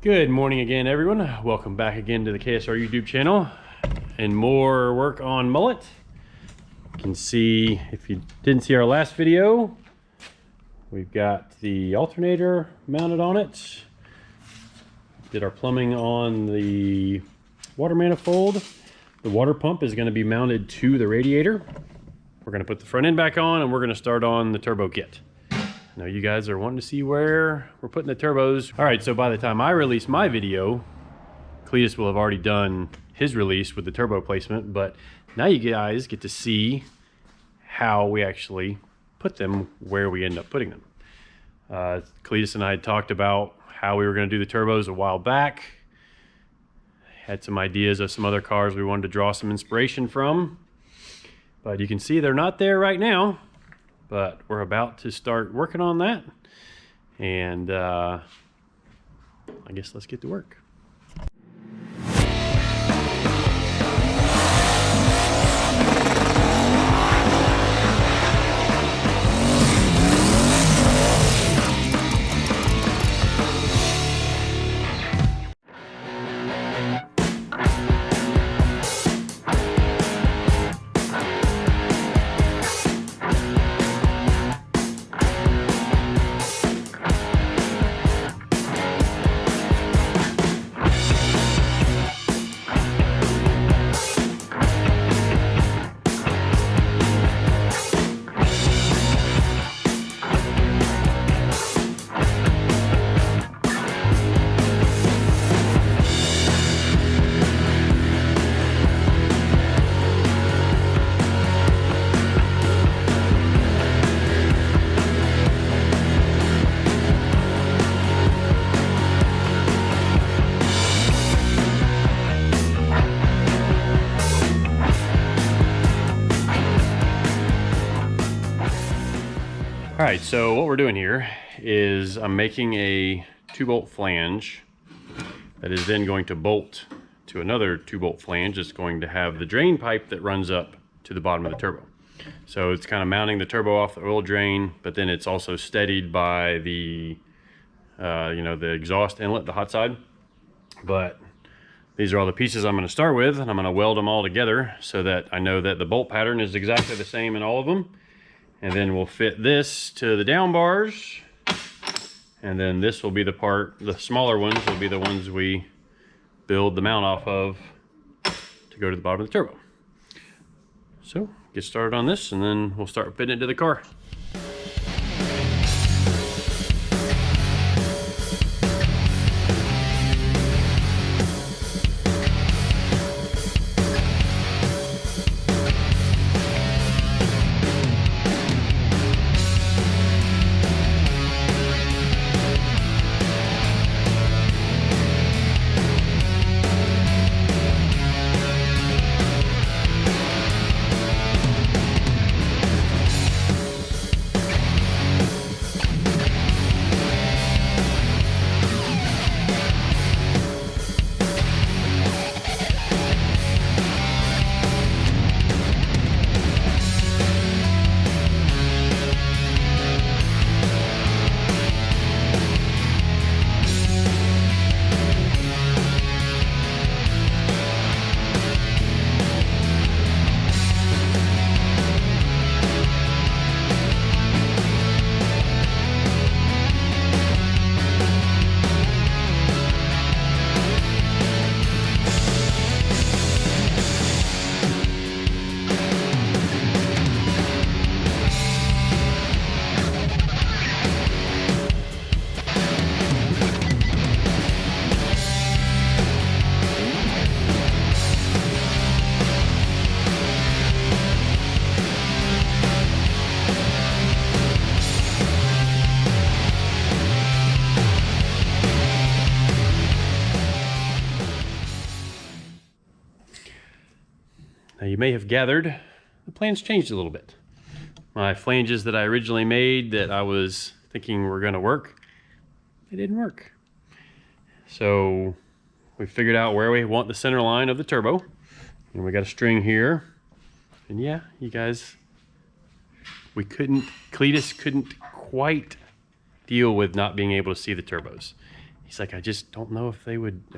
Good morning again, everyone. Welcome back again to the KSR YouTube channel and more work on Mullet. You can see, if you didn't see our last video, we've got the alternator mounted on it. Did our plumbing on the water manifold. The water pump is going to be mounted to the radiator. We're going to put the front end back on and we're going to start on the turbo kit. Now you guys are wanting to see where we're putting the turbos. All right, so by the time I release my video, Cleetus will have already done his release with the turbo placement, but now you guys get to see how we actually put them where we end up putting them. Cleetus and I had talked about how we were going to do the turbos a while back. Had some ideas of some other cars we wanted to draw some inspiration from, but you can see they're not there right now. But we're about to start working on that, and I guess let's get to work. All right, so what we're doing here is I'm making a 2-bolt flange that is then going to bolt to another 2-bolt flange that's going to have the drain pipe that runs up to the bottom of the turbo. So it's kind of mounting the turbo off the oil drain, but then it's also steadied by the, the exhaust inlet, the Hotside. But these are all the pieces I'm going to start with, and I'm going to weld them all together so that I know that the bolt pattern is exactly the same in all of them. And then we'll fit this to the down bars. And then this will be the part, the smaller ones will be the ones we build the mount off of to go to the bottom of the turbo. So get started on this and then we'll start fitting it to the car. Now you may have gathered, the plan's changed a little bit. My flanges that I originally made that I was thinking were gonna work, they didn't work. So we figured out where we want the center line of the turbo. And we got a string here. And yeah, you guys, Cleetus couldn't quite deal with not being able to see the turbos. He's like, I just don't know if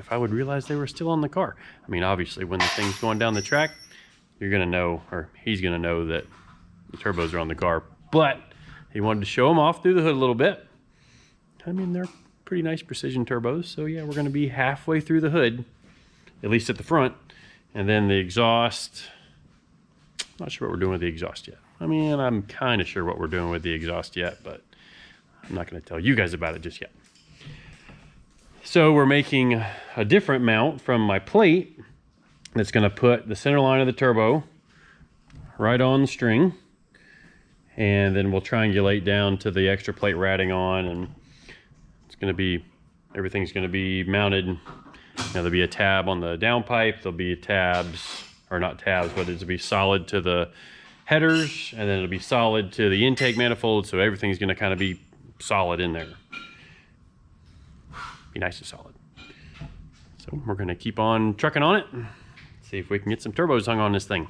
I would realize they were still on the car. I mean, obviously when the thing's going down the track, you're gonna know, or he's gonna know that the turbos are on the car. But he wanted to show them off through the hood a little bit. I mean, they're pretty nice precision turbos. So yeah, we're gonna be halfway through the hood, at least at the front. And then the exhaust, not sure what we're doing with the exhaust yet. I mean, I'm kind of sure what we're doing with the exhaust yet, but I'm not gonna tell you guys about it just yet. So we're making a different mount from my plate that's gonna put the center line of the turbo right on the string. And then we'll triangulate down to the extra plate ratting on, and it's gonna be, everything's gonna be mounted. You know, there'll be a tab on the downpipe, there'll be tabs, or not tabs, but it'll be solid to the headers, and then it'll be solid to the intake manifold, so everything's gonna kind of be solid in there. Be nice and solid. So we're gonna keep on trucking on it, see if we can get some turbos hung on this thing.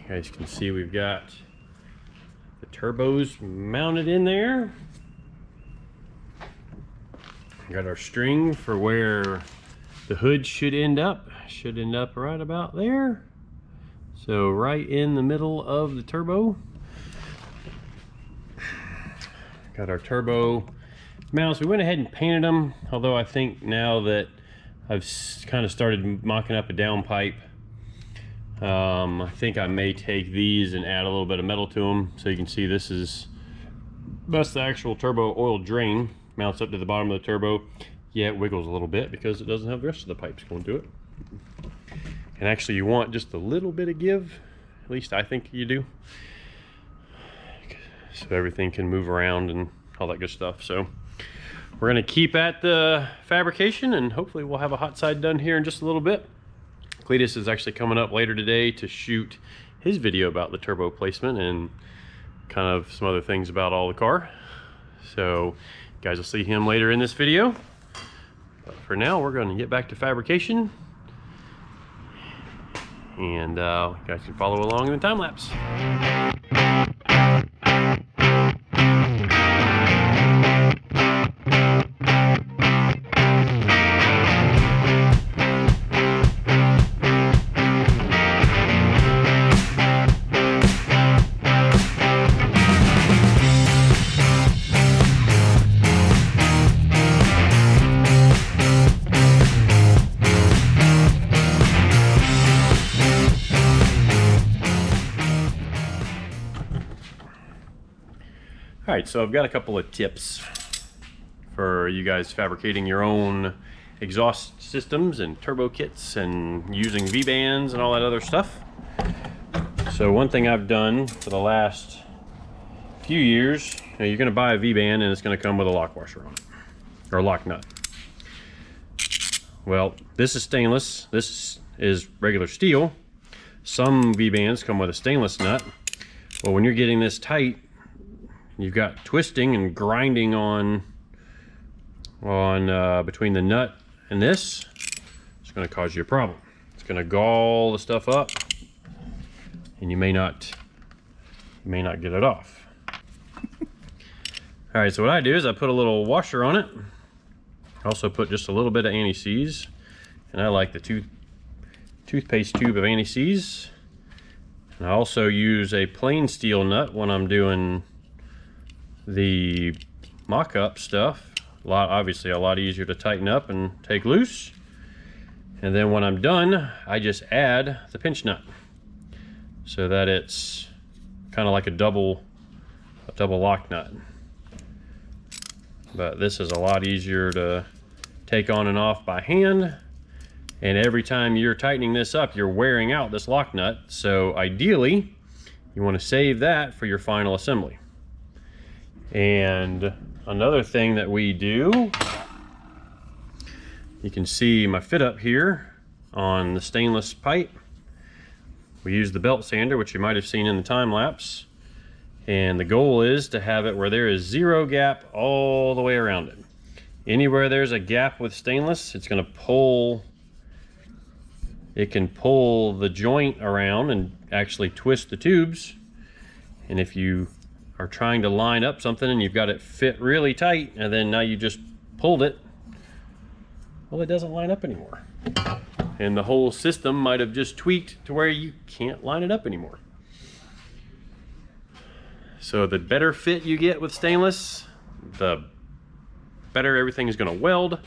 You guys can see we've got the turbos mounted in there. Got our string for where the hood should end up. Should end up right about there. So right in the middle of the turbo. Got our turbo mounts. We went ahead and painted them, although I think now that I've kind of started mocking up a downpipe, I think I may take these and add a little bit of metal to them. So you can see that's the actual turbo oil drain. Mounts up to the bottom of the turbo. Yeah, it wiggles a little bit because it doesn't have the rest of the pipes going to it. And actually you want just a little bit of give, at least I think you do, so everything can move around and all that good stuff. So we're gonna keep at the fabrication, and hopefully we'll have a hot side done here in just a little bit. Cleetus is actually coming up later today to shoot his video about the turbo placement and kind of some other things about all the car. So you guys will see him later in this video. But for now, we're gonna get back to fabrication. And you guys can follow along in the time lapse. All right, so I've got a couple of tips for you guys fabricating your own exhaust systems and turbo kits and using V-bands and all that other stuff. So one thing I've done for the last few years, you're gonna buy a V-band and it's gonna come with a lock washer on it, or a lock nut. Well, this is stainless, this is regular steel. Some V-bands come with a stainless nut. Well, when you're getting this tight, you've got twisting and grinding on between the nut and this. It's going to cause you a problem. It's going to gall the stuff up, and you may not get it off. All right, so what I do is I put a little washer on it. I also put just a little bit of anti-seize, and I like the toothpaste tube of anti-seize. And I also use a plain steel nut when I'm doing the mock-up stuff. Obviously a lot easier to tighten up and take loose. And then when I'm done, I just add the pinch nut so that it's kind of like a double lock nut. But this is a lot easier to take on and off by hand. And every time you're tightening this up, you're wearing out this lock nut. So ideally, you want to save that for your final assembly. And another thing that we do, you can see my fit up here on the stainless pipe. We use the belt sander, which you might have seen in the time lapse. And the goal is to have it where there is zero gap all the way around it. Anywhere there's a gap with stainless, it's going to pull. It can pull the joint around and actually twist the tubes. And if you are trying to line up something and you've got it fit really tight, and then now you just pulled it, well, it doesn't line up anymore. And the whole system might have just tweaked to where you can't line it up anymore. So the better fit you get with stainless, the better everything is going to weld.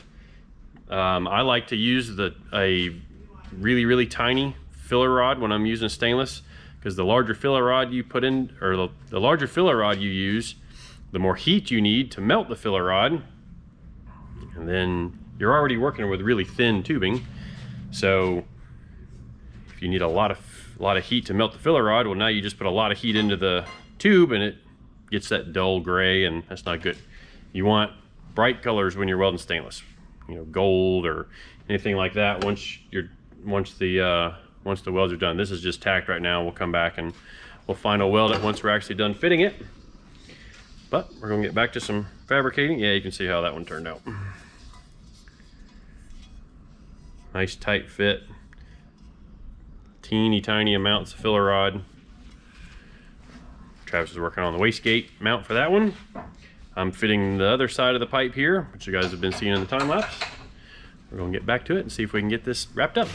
I like to use a really tiny filler rod when I'm using stainless, because the larger filler rod you put in, or the larger filler rod you use, the more heat you need to melt the filler rod. And then you're already working with really thin tubing, so if you need a lot of heat to melt the filler rod, well, now you just put a lot of heat into the tube and it gets that dull gray, and that's not good. You want bright colors when you're welding stainless, you know, gold or anything like that. Once the welds are done. This is just tacked right now. We'll come back and we'll final weld it once we're actually done fitting it. But we're gonna get back to some fabricating. Yeah, you can see how that one turned out. Nice tight fit. Teeny tiny amounts of filler rod. Travis is working on the wastegate mount for that one. I'm fitting the other side of the pipe here, which you guys have been seeing in the time lapse. We're gonna get back to it and see if we can get this wrapped up.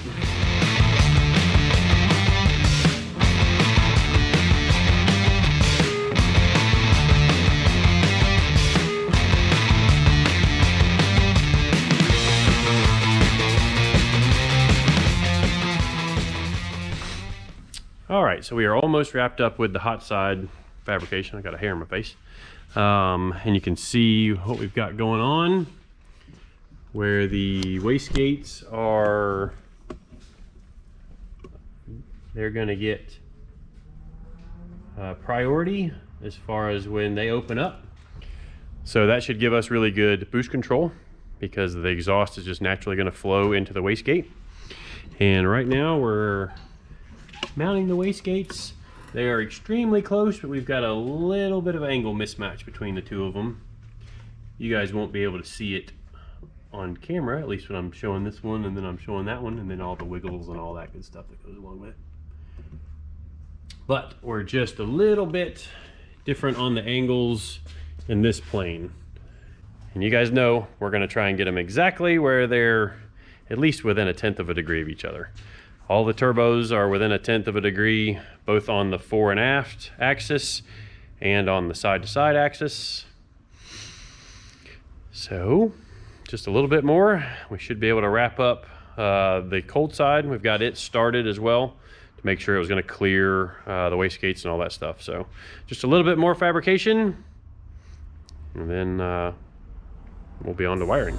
All right, so we are almost wrapped up with the Hotside fabrication. I got a hair in my face. And you can see what we've got going on, where the wastegates are, they're gonna get priority as far as when they open up. So that should give us really good boost control, because the exhaust is just naturally gonna flow into the wastegate. And right now we're mounting the wastegates. They are extremely close, but we've got a little bit of angle mismatch between the two of them. You guys won't be able to see it on camera, at least when I'm showing this one and then I'm showing that one, and then all the wiggles and all that good stuff that goes along with it. But we're just a little bit different on the angles in this plane. And you guys know we're gonna try and get them exactly where they're at least within 1/10 of a degree of each other. All the turbos are within 1/10 of a degree, both on the fore and aft axis and on the side to side axis. So just a little bit more, we should be able to wrap up the Coldside. We've got it started as well to make sure it was going to clear the wastegates and all that stuff. So just a little bit more fabrication, and then we'll be on to wiring.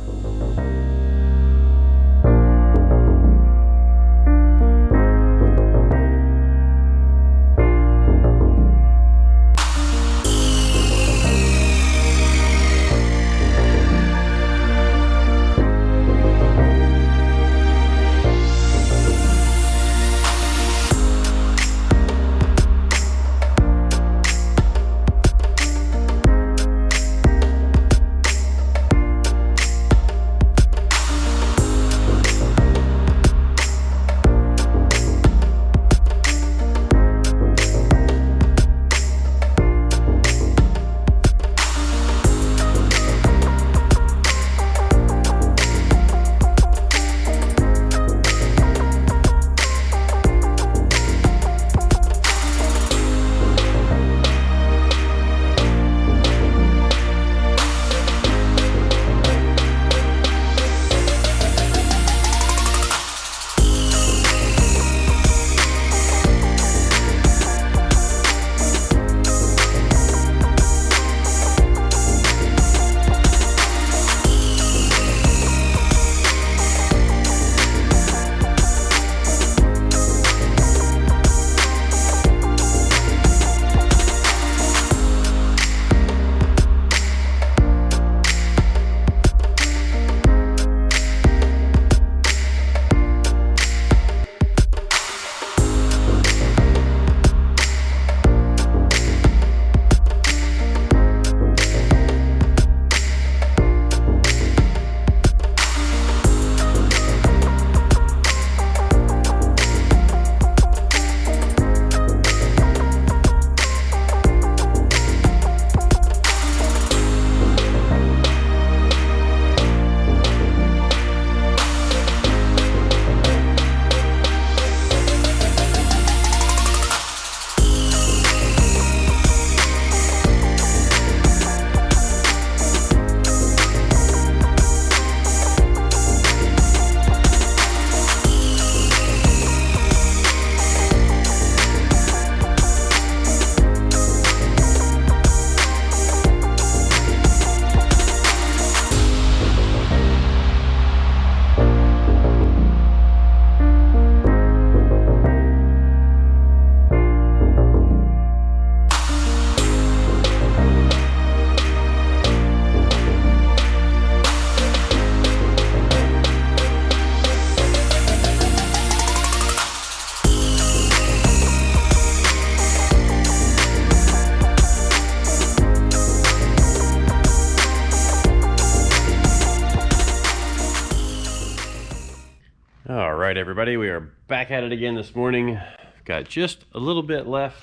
All right, everybody, we are back at it again this morning. Got just a little bit left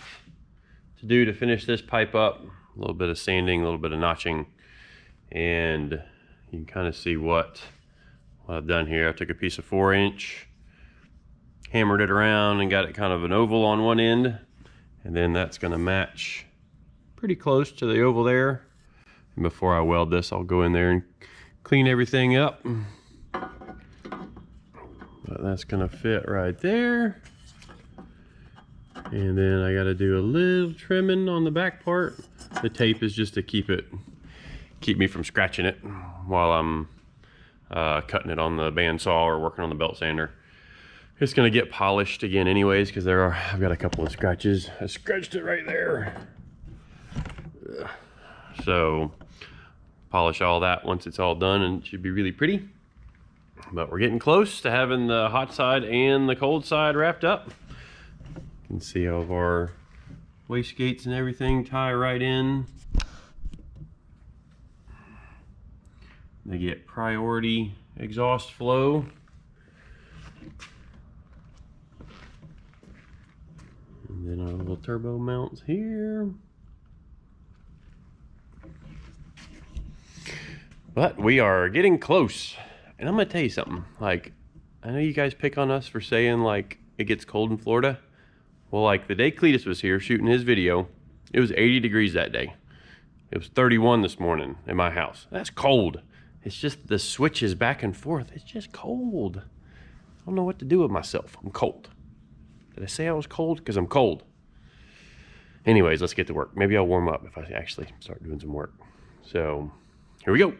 to do to finish this pipe up. A little bit of sanding, a little bit of notching, and you can kind of see what I've done here. I took a piece of 4-inch, hammered it around, and got it kind of an oval on one end, and then that's going to match pretty close to the oval there. And before I weld this, I'll go in there and clean everything up. But that's gonna fit right there. And then I gotta do a little trimming on the back part. The tape is just to keep me from scratching it while I'm cutting it on the bandsaw or working on the belt sander. It's gonna get polished again anyways, because I've got a couple of scratches. I scratched it right there. So polish all that once it's all done, and it should be really pretty. But we're getting close to having the hot side and the cold side wrapped up. You can see all of our wastegates and everything tie right in. They get priority exhaust flow. And then our little turbo mounts here. But we are getting close. And I'm gonna tell you something, like, I know you guys pick on us for saying like it gets cold in Florida. Well, like the day Cleetus was here shooting his video, it was 80 degrees that day. It was 31 this morning in my house. That's cold. It's just the switches back and forth. It's just cold. I don't know what to do with myself. I'm cold. Did I say I was cold? Because I'm cold. Anyways, let's get to work. Maybe I'll warm up if I actually start doing some work. So here we go.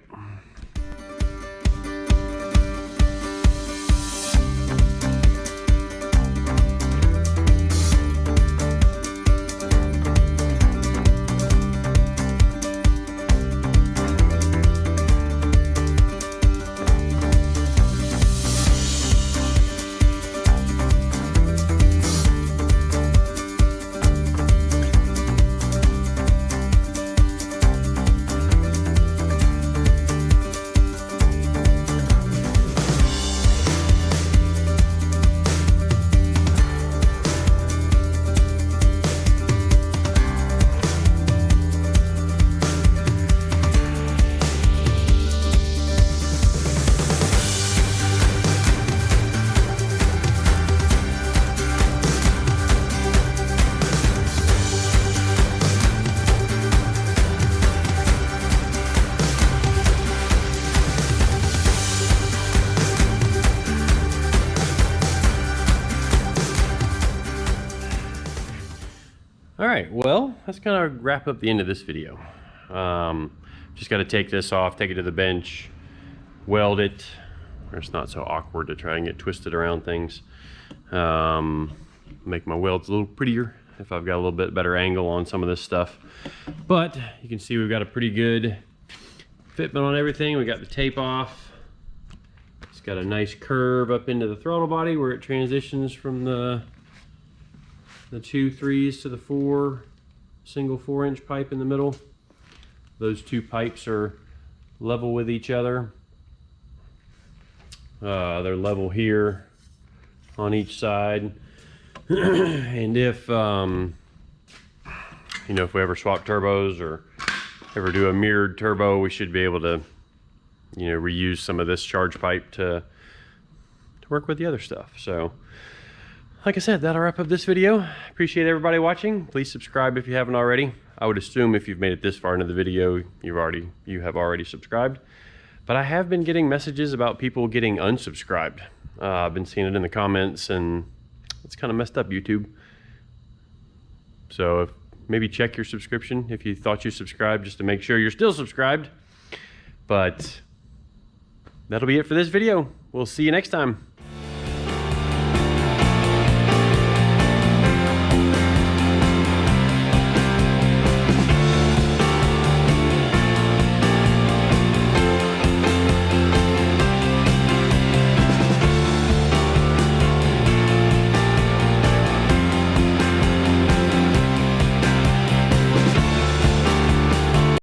All right, well, that's gonna wrap up the end of this video. Just gotta take this off, take it to the bench, weld it, where it's not so awkward to try and get twisted around things. Make my welds a little prettier if I've got a little bit better angle on some of this stuff. But you can see we've got a pretty good fitment on everything. We got the tape off. It's got a nice curve up into the throttle body where it transitions from the 2 3s to the 4 single 4-inch pipe in the middle. Those two pipes are level with each other. They're level here on each side. And if you know, if we ever swap turbos or ever do a mirrored turbo, we should be able to, you know, reuse some of this charge pipe to work with the other stuff. So like I said, that'll wrap up this video. Appreciate everybody watching. Please subscribe if you haven't already. I would assume if you've made it this far into the video, you have already subscribed. But I have been getting messages about people getting unsubscribed. I've been seeing it in the comments, and it's kind of messed up, YouTube. So maybe check your subscription if you thought you subscribed, just to make sure you're still subscribed. But that'll be it for this video. We'll see you next time.